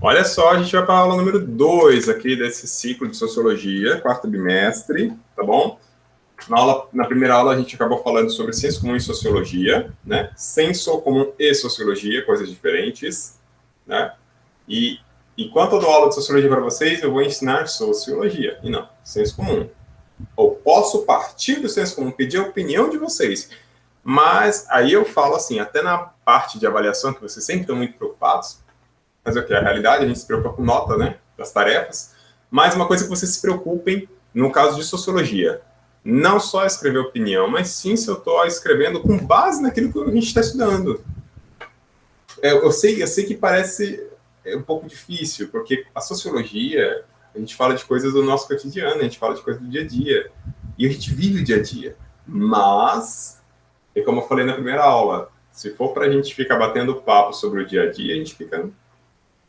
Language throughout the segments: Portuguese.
Olha só, a gente vai para a aula número 2 aqui desse ciclo de Sociologia, quarto bimestre, tá bom? Na primeira aula a gente acabou falando sobre senso comum e sociologia, né? Senso comum e sociologia, coisas diferentes, né? E enquanto eu dou aula de sociologia para vocês, eu vou ensinar sociologia, e não senso comum. Eu posso partir do senso comum, pedir a opinião de vocês, mas aí eu falo assim, até na parte de avaliação, que vocês sempre estão muito preocupados, fazer o que? A realidade, a gente se preocupa com nota, né, das tarefas, mas uma coisa que vocês se preocupem, no caso de sociologia, não só escrever opinião, mas sim se eu estou escrevendo com base naquilo que a gente está estudando. Eu sei que parece um pouco difícil, porque a sociologia, a gente fala de coisas do nosso cotidiano, a gente fala de coisas do dia a dia, e a gente vive o dia a dia. Mas, como eu falei na primeira aula, se for para a gente ficar batendo papo sobre o dia a dia, a gente fica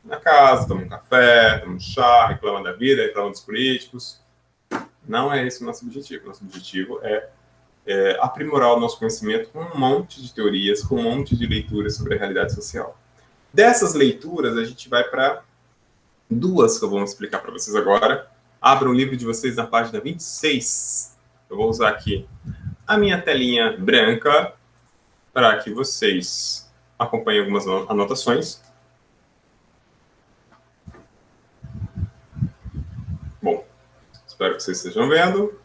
na casa, toma um café, toma um chá, reclama da vida, reclama dos políticos. Não é esse o nosso objetivo. Nosso objetivo é aprimorar o nosso conhecimento com um monte de teorias, com um monte de leituras sobre a realidade social. Dessas leituras, a gente vai para duas que eu vou explicar para vocês agora. Abra o livro de vocês na página 26. Eu vou usar aqui a minha telinha branca para que vocês acompanhem algumas anotações. Bom, espero que vocês estejam vendo.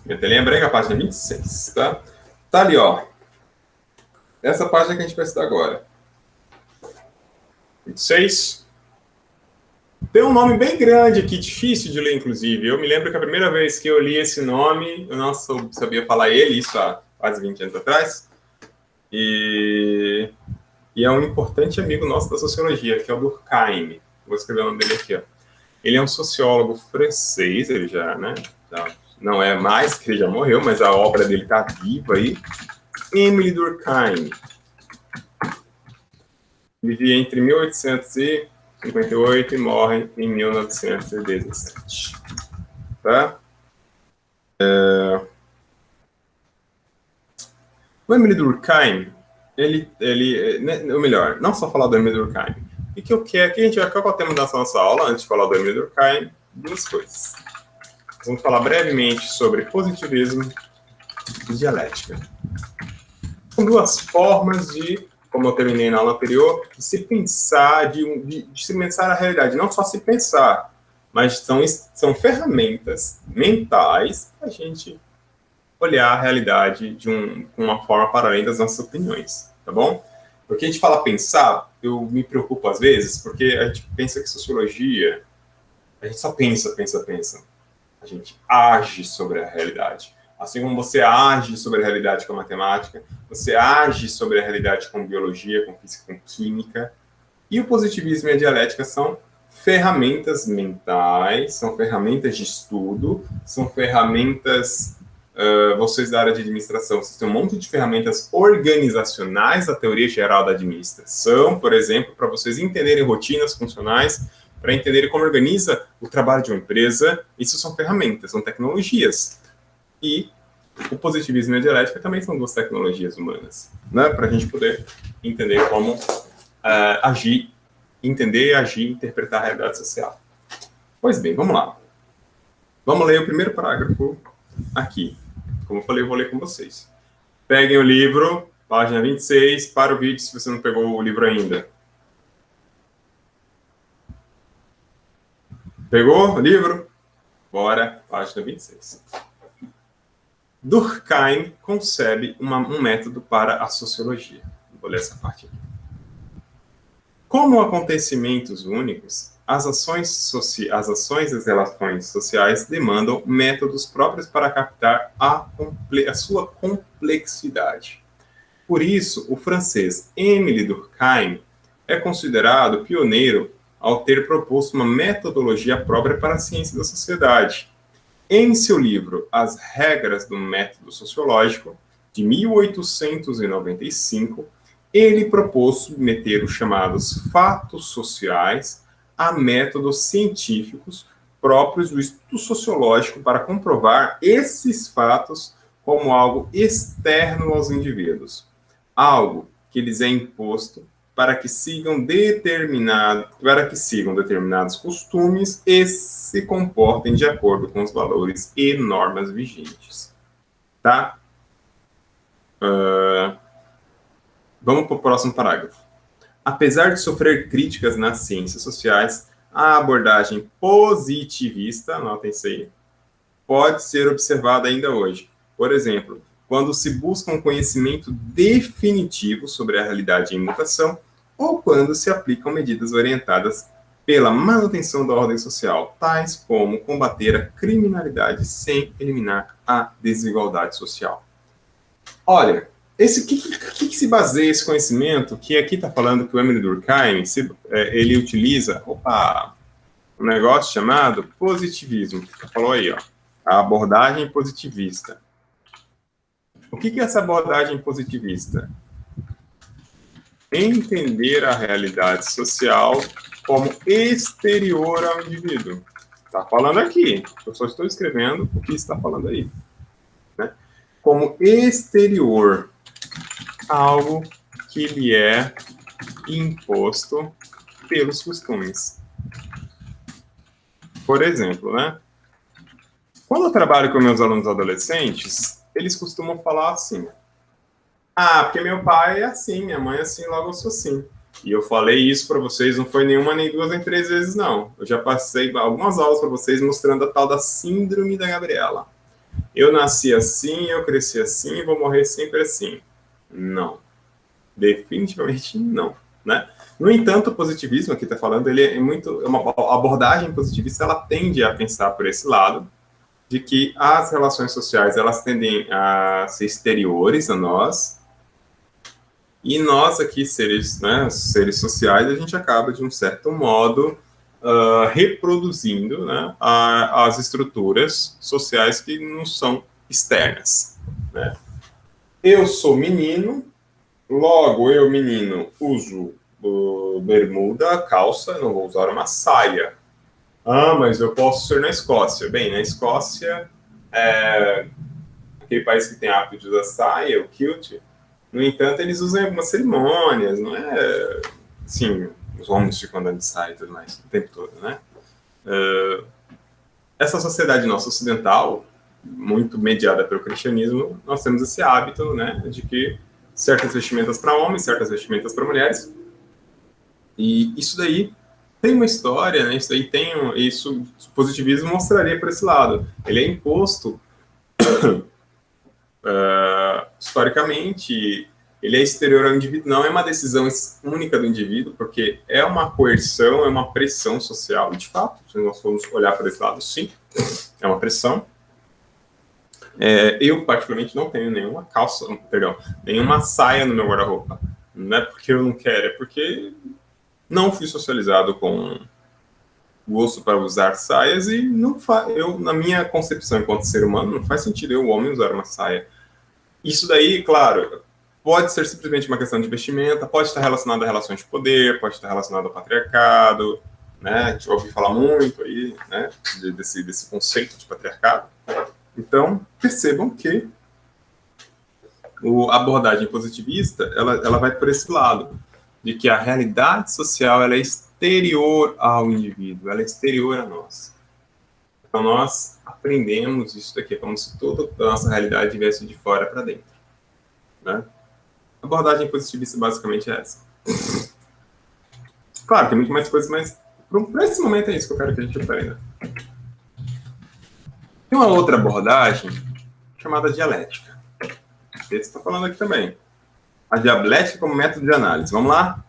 Minha telinha branca, página 26, tá? Tá ali, ó. Essa página que a gente vai estudar agora. 26. Tem um nome bem grande aqui, difícil de ler, inclusive. Eu me lembro que a primeira vez que eu li esse nome, eu não sabia falar ele, isso há quase 20 anos atrás. E é um importante amigo nosso da sociologia, que é o Durkheim. Vou escrever o nome dele aqui, ó. Ele é um sociólogo francês, ele já, né? Não é mais, que ele já morreu, mas a obra dele está viva aí. Émile Durkheim. Vivia entre 1858 e morre em 1917. Tá? O Émile Durkheim, ou melhor, não só falar do Émile Durkheim. O que eu quero, que a gente vai, qual é o tema da nossa aula, antes de falar do Émile Durkheim? Duas coisas. Vamos falar brevemente sobre positivismo e dialética. São duas formas de, como eu terminei na aula anterior, de se pensar, de se pensar a realidade. Não só se pensar, mas são ferramentas mentais para a gente olhar a realidade com uma forma para além das nossas opiniões, tá bom? Porque a gente fala pensar, eu me preocupo às vezes, porque a gente pensa que sociologia, a gente só pensa. A gente age sobre a realidade. Assim como você age sobre a realidade com a matemática, você age sobre a realidade com biologia, com física, com química. E o positivismo e a dialética são ferramentas mentais, são ferramentas de estudo, são ferramentas, vocês da área de administração, vocês têm um monte de ferramentas organizacionais da teoria geral da administração, por exemplo, para vocês entenderem rotinas funcionais, para entenderem como organiza o trabalho de uma empresa. Isso são ferramentas, são tecnologias. E o positivismo e a dialética também são duas tecnologias humanas, né? Para a gente poder entender como agir, entender, agir, interpretar a realidade social. Pois bem, vamos lá. Vamos ler o primeiro parágrafo aqui. Como eu falei, eu vou ler com vocês. Peguem o livro, página 26, para o vídeo se você não pegou o livro ainda. Pegou o livro? Bora, página 26. Durkheim concebe um método para a sociologia. Vou ler essa parte aqui. Como acontecimentos únicos, as ações e as relações sociais demandam métodos próprios para captar a sua complexidade. Por isso, o francês Émile Durkheim é considerado pioneiro ao ter proposto uma metodologia própria para a ciência da sociedade. Em seu livro As Regras do Método Sociológico, de 1895, ele propôs submeter os chamados fatos sociais a métodos científicos próprios do estudo sociológico para comprovar esses fatos como algo externo aos indivíduos, algo que lhes é imposto para que sigam determinados costumes e se comportem de acordo com os valores e normas vigentes. Tá? Vamos para o próximo parágrafo. Apesar de sofrer críticas nas ciências sociais, a abordagem positivista, anotem isso aí, pode ser observada ainda hoje. Por exemplo, quando se busca um conhecimento definitivo sobre a realidade em mutação ou quando se aplicam medidas orientadas pela manutenção da ordem social, tais como combater a criminalidade sem eliminar a desigualdade social. Olha, que se baseia esse conhecimento, que aqui está falando que o Emile Durkheim, ele utiliza, um negócio chamado positivismo, que falou aí, ó, a abordagem positivista. O que é essa abordagem positivista? Entender a realidade social como exterior ao indivíduo. Está falando aqui, eu só estou escrevendo o que está falando aí. Né? Como exterior, algo que lhe é imposto pelos costumes. Por exemplo, né? Quando eu trabalho com meus alunos adolescentes, eles costumam falar assim: porque meu pai é assim, minha mãe é assim, logo eu sou assim. E eu falei isso para vocês, não foi nenhuma, nem duas, nem três vezes, não. Eu já passei algumas aulas para vocês mostrando a tal da síndrome da Gabriela. Eu nasci assim, eu cresci assim, vou morrer sempre assim. Não. Definitivamente não, né? No entanto, o positivismo, aqui está falando, ele é uma abordagem positivista, ela tende a pensar por esse lado, de que as relações sociais, elas tendem a ser exteriores a nós, e nós aqui, seres sociais, a gente acaba, de um certo modo, reproduzindo, né, as estruturas sociais que não são externas, né? Eu sou menino, logo eu, menino, uso bermuda, calça, não vou usar uma saia. Mas eu posso ser na Escócia. Bem, na Escócia, aquele país que tem hábito de usar saia, o kilt. No entanto, eles usam em algumas cerimônias, não é assim, os homens ficam andando de saia e tudo mais, o tempo todo, né? Essa sociedade nossa ocidental, muito mediada pelo cristianismo, nós temos esse hábito, né, de que certas vestimentas para homens, certas vestimentas para mulheres, e isso daí tem uma história, né? O positivismo mostraria por esse lado. Ele é imposto historicamente, ele é exterior ao indivíduo, não é uma decisão única do indivíduo, porque é uma coerção, é uma pressão social, de fato, se nós formos olhar por esse lado, sim, é uma pressão. Eu, particularmente, não tenho nenhuma saia no meu guarda-roupa. Não é porque eu não quero, é porque não fui socializado com gosto para usar saias e na minha concepção enquanto ser humano, não faz sentido eu, homem, usar uma saia. Isso daí, claro, pode ser simplesmente uma questão de vestimenta, pode estar relacionado a relações de poder, pode estar relacionado ao patriarcado, né? A gente ouve falar muito aí, né, desse conceito de patriarcado. Então, percebam que a abordagem positivista, ela vai por esse lado, de que a realidade social, ela é exterior ao indivíduo, ela é exterior a nós. Então, nós aprendemos isso daqui, como se toda a nossa realidade viesse de fora para dentro. Né? A abordagem positivista, basicamente, é essa. Claro, tem muito mais coisas, mas para esse momento é isso que eu quero que a gente aprenda. Tem uma outra abordagem chamada dialética. Esse está falando aqui também. A dialética como método de análise. Vamos lá?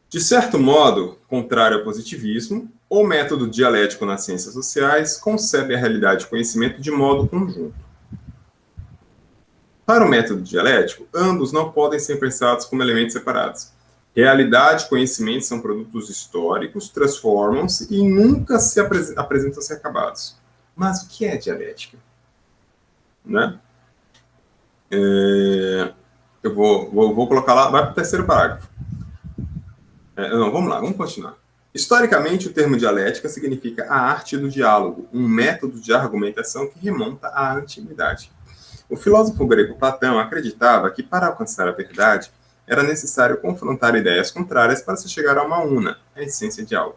De certo modo, contrário ao positivismo, o método dialético nas ciências sociais concebe a realidade e conhecimento de modo conjunto. Para o método dialético, ambos não podem ser pensados como elementos separados. Realidade e conhecimento são produtos históricos, transformam-se e nunca se apresentam-se acabados. Mas o que é dialética? Né? Eu vou colocar lá, vai para o terceiro parágrafo. Vamos lá, vamos continuar. Historicamente, o termo dialética significa a arte do diálogo, um método de argumentação que remonta à antiguidade. O filósofo grego Platão acreditava que, para alcançar a verdade, era necessário confrontar ideias contrárias para se chegar a uma una, a essência de algo.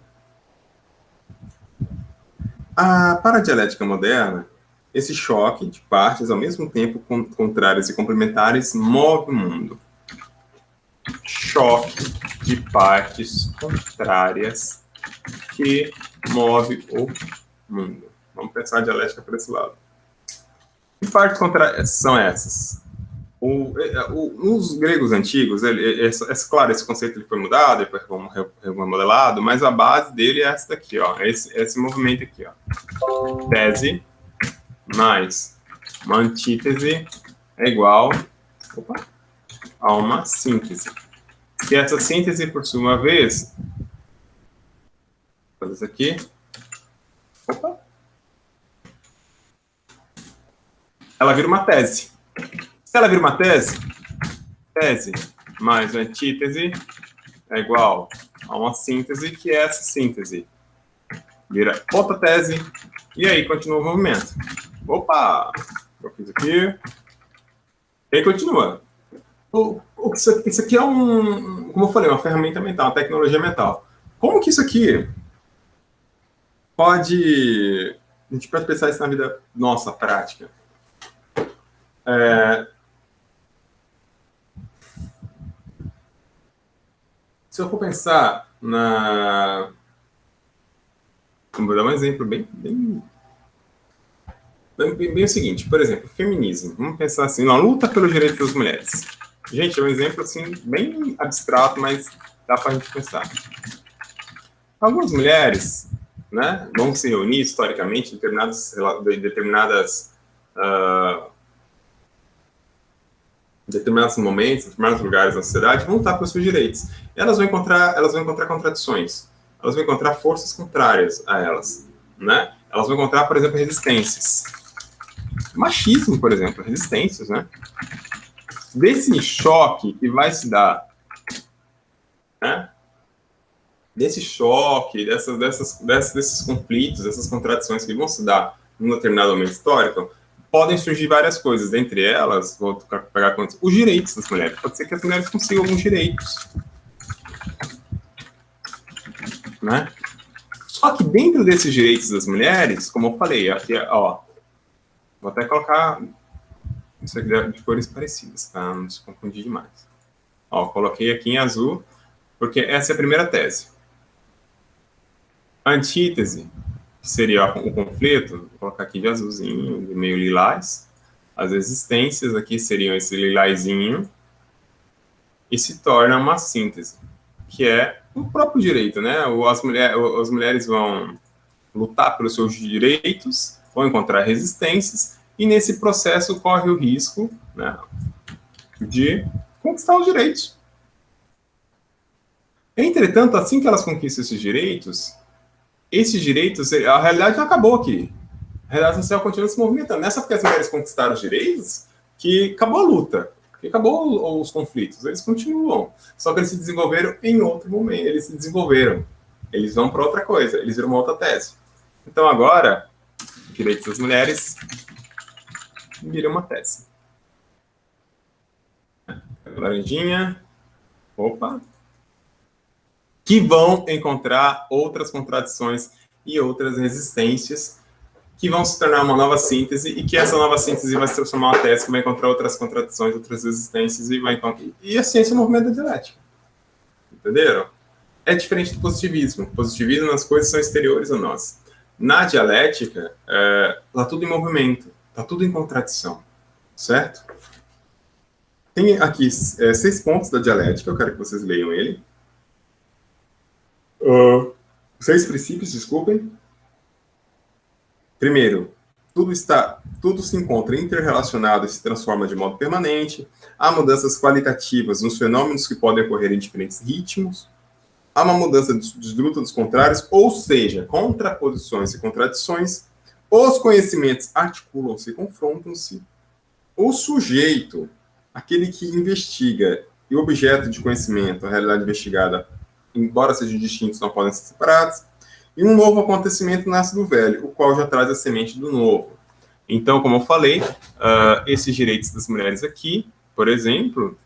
Para a dialética moderna, esse choque de partes, ao mesmo tempo contrárias e complementares, move o mundo. Choque de partes contrárias que move o mundo. Vamos pensar a dialética por esse lado. Que partes contrárias são essas? Nos gregos antigos, claro, esse conceito ele foi mudado, ele foi remodelado, mas a base dele é essa daqui, ó, esse movimento aqui, ó. Tese mais uma antítese é igual a uma síntese. E essa síntese, por sua vez, vou fazer isso aqui. Ela vira uma tese. Se ela vira uma tese mais uma antítese é igual a uma síntese, que é essa síntese. Vira outra tese, e aí continua o movimento. Opa! Eu fiz aqui. E aí continua. Isso aqui é como eu falei, uma ferramenta mental, uma tecnologia mental. Como que isso aqui pode... A gente pode pensar isso na vida nossa, prática. Se eu for pensar na... Vou dar um exemplo bem o seguinte, por exemplo, feminismo. Vamos pensar assim, na luta pelos direitos das mulheres. Gente, é um exemplo assim, bem abstrato, mas dá para a gente pensar. Algumas mulheres, né, vão se reunir historicamente em determinados momentos, em determinados lugares da sociedade, vão lutar pelos seus direitos. E elas vão encontrar contradições. Elas vão encontrar forças contrárias a elas, né? Elas vão encontrar, por exemplo, resistências. Machismo, por exemplo, resistências, né? Desse choque que vai se dar, né? Desse choque, desses conflitos, dessas contradições que vão se dar num determinado momento histórico, podem surgir várias coisas. Dentre elas, vou pegar os direitos das mulheres. Pode ser que as mulheres consigam alguns direitos, né? Só que dentro desses direitos das mulheres, como eu falei, aqui, ó, vou até colocar isso aqui de cores parecidas, tá? Não se confundir demais. Ó, coloquei aqui em azul, porque essa é a primeira tese. A antítese, que seria o conflito, vou colocar aqui de azulzinho, de meio lilás. As resistências aqui seriam esse lilazinho, e se torna uma síntese, que é o próprio direito, né? As mulheres vão lutar pelos seus direitos, vão encontrar resistências, e nesse processo corre o risco, né, de conquistar os direitos. Entretanto, assim que elas conquistam esses direitos, a realidade não acabou aqui. A realidade social continua se movimentando. Não é só porque as mulheres conquistaram os direitos que acabou a luta, que acabou os conflitos. Eles continuam. Só que eles se desenvolveram em outro momento. Eles vão para outra coisa. Eles viram uma outra tese. Então, agora, direitos das mulheres viram uma tese. Laranjinha. Opa. Que vão encontrar outras contradições e outras resistências que vão se tornar uma nova síntese e que essa nova síntese vai se transformar em uma tese que vai encontrar outras contradições, outras resistências e vai encontrar... E a ciência é um movimento da dialética. Entenderam? É diferente do positivismo. O positivismo, as coisas são exteriores a nós. Na dialética, está tudo em movimento, está tudo em contradição. Certo? Tem aqui 6 pontos da dialética, eu quero que vocês leiam ele. 6 princípios, desculpem. Primeiro, tudo se encontra interrelacionado e se transforma de modo permanente. Há mudanças qualitativas nos fenômenos que podem ocorrer em diferentes ritmos. Há uma mudança de luta dos contrários, ou seja, contraposições e contradições. Os conhecimentos articulam-se e confrontam-se. O sujeito, aquele que investiga e o objeto de conhecimento, a realidade investigada, embora sejam distintos, não podem ser separados. E um novo acontecimento nasce do velho, o qual já traz a semente do novo. Então, como eu falei, esses direitos das mulheres aqui, por exemplo,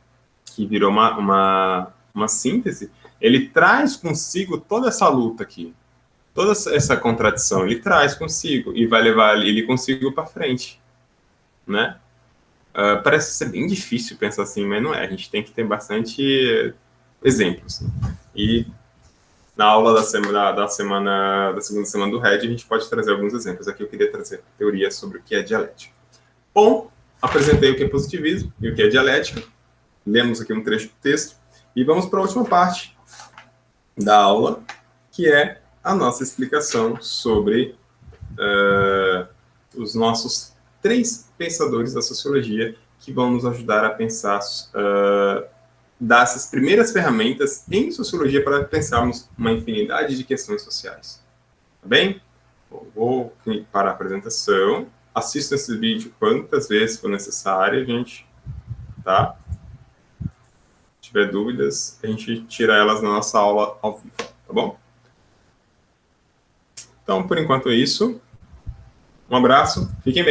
que virou uma síntese, ele traz consigo toda essa luta aqui, toda essa contradição, ele traz consigo e vai levar ele consigo para frente, né? Parece ser bem difícil pensar assim, mas não é. A gente tem que ter bastante exemplos. E na aula da segunda semana do RED, a gente pode trazer alguns exemplos. Aqui eu queria trazer teoria sobre o que é dialética. Bom, apresentei o que é positivismo e o que é dialética. Lemos aqui um trecho do texto e vamos para a última parte da aula, que é a nossa explicação sobre os nossos 3 pensadores da sociologia que vão nos ajudar a pensar, dar essas primeiras ferramentas em sociologia para pensarmos uma infinidade de questões sociais. Tá bem? Vou parar a apresentação. Assista esse vídeo quantas vezes for necessário, gente. Tá? Se tiver dúvidas, a gente tira elas na nossa aula ao vivo. Tá bom? Então, por enquanto é isso. Um abraço. Fiquem bem.